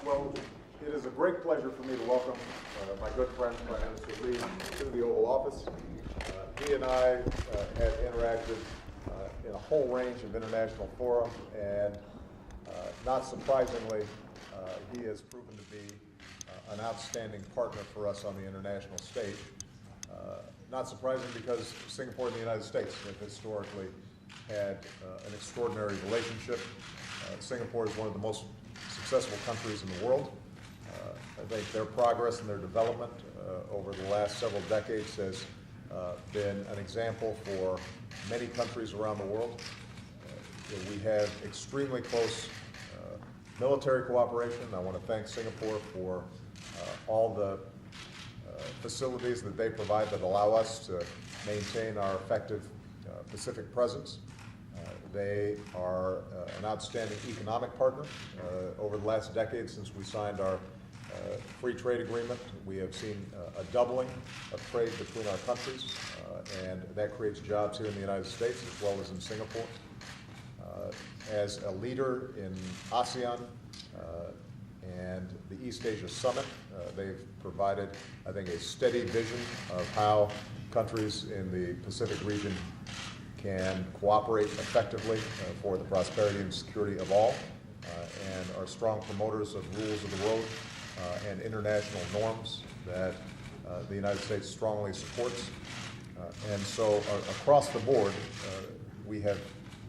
Well, it is a great pleasure for me to welcome my good friend, Prime Minister Lee, to the Oval Office. He and I have interacted in a whole range of international fora, and not surprisingly, he has proven to be an outstanding partner for us on the international stage. Not surprising because Singapore and the United States have historically had an extraordinary relationship. Singapore is one of the most successful countries in the world. I think their progress and their development over the last several decades has been an example for many countries around the world. We have extremely close military cooperation. I want to thank Singapore for all the facilities that they provide that allow us to maintain our effective Pacific presence. They are an outstanding economic partner. Over the last decade since we signed our free trade agreement, we have seen a doubling of trade between our countries, and that creates jobs here in the United States as well as in Singapore. As a leader in ASEAN and the East Asia Summit, they've provided, I think, a steady vision of how countries in the Pacific region can cooperate effectively for the prosperity and security of all, and are strong promoters of rules of the road and international norms that the United States strongly supports. And so across the board, we have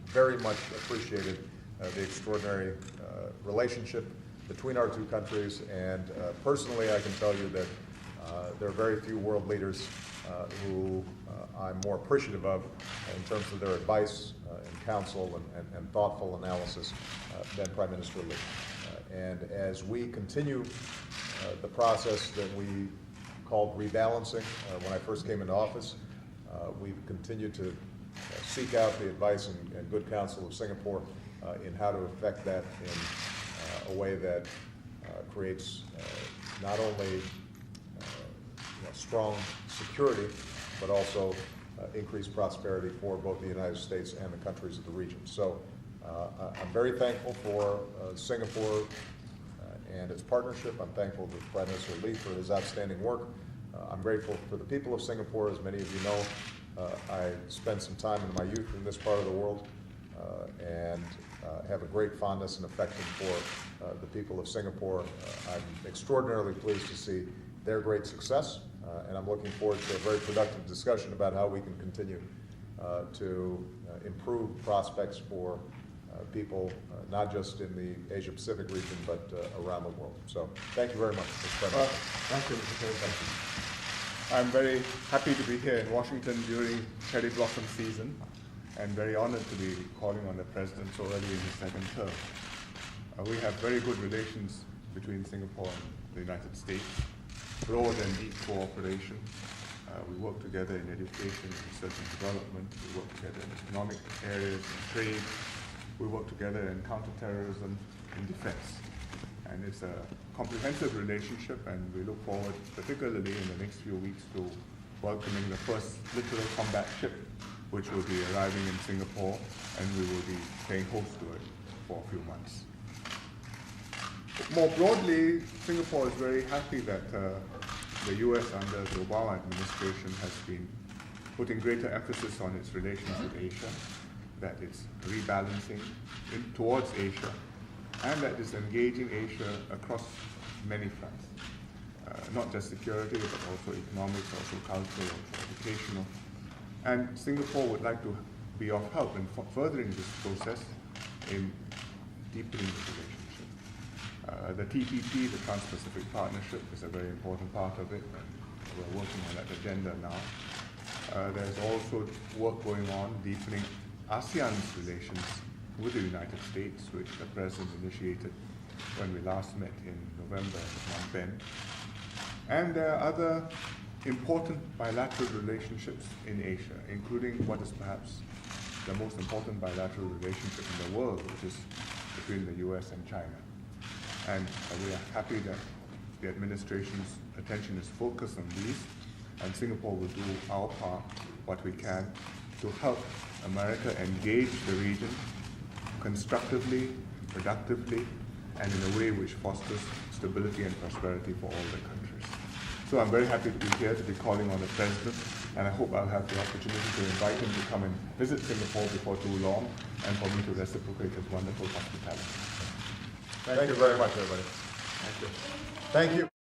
very much appreciated the extraordinary relationship between our two countries, and personally I can tell you that there are very few world leaders who I'm more appreciative of in terms of their advice and counsel and thoughtful analysis than Prime Minister Lee. And as we continue the process that we called rebalancing when I first came into office, we've continued to seek out the advice and good counsel of Singapore in how to effect that in a way that creates not only strong security, but also increased prosperity for both the United States and the countries of the region. So I'm very thankful for Singapore and its partnership. I'm thankful to Prime Minister Lee for his outstanding work. I'm grateful for the people of Singapore. As many of you know, I spent some time in my youth in this part of the world, and have a great fondness and affection for the people of Singapore. I'm extraordinarily pleased to see their great success, and I'm looking forward to a very productive discussion about how we can continue to improve prospects for people, not just in the Asia-Pacific region, but around the world. So thank you very much. Thank you, Mr. President. I'm very happy to be here in Washington during cherry blossom season, and very honored to be calling on the President so early in his second term. We have very good relations between Singapore and the United States, broad and deep cooperation. We work together in education, research and development. We work together in economic areas and trade. We work together in counterterrorism and defense. And it's a comprehensive relationship, and we look forward, particularly in the next few weeks, to welcoming the first littoral combat ship, which will be arriving in Singapore, and we will be paying host to it for a few months. More broadly, Singapore is very happy that the US under the Obama administration has been putting greater emphasis on its relations with Asia, that it's rebalancing towards Asia, and that it's engaging Asia across many fronts, not just security, but also economics, also cultural, also educational. And Singapore would like to be of help in furthering this process in deepening the relationship. The TPP, the Trans-Pacific Partnership, is a very important part of it, and we're working on that agenda now. There's also work going on deepening ASEAN's relations with the United States, which the President initiated when we last met in November at Phnom Penh. And there are other important bilateral relationships in Asia, including what is perhaps the most important bilateral relationship in the world, which is between the US and China. And we are happy that the administration's attention is focused on these, and Singapore will do our part, what we can, to help America engage the region constructively, productively, and in a way which fosters stability and prosperity for all the countries. So I'm very happy to be here, to be calling on the President, and I hope I'll have the opportunity to invite him to come and visit Singapore before too long, and for me to reciprocate his wonderful hospitality. Thank you very much, everybody. Thank you. Thank you.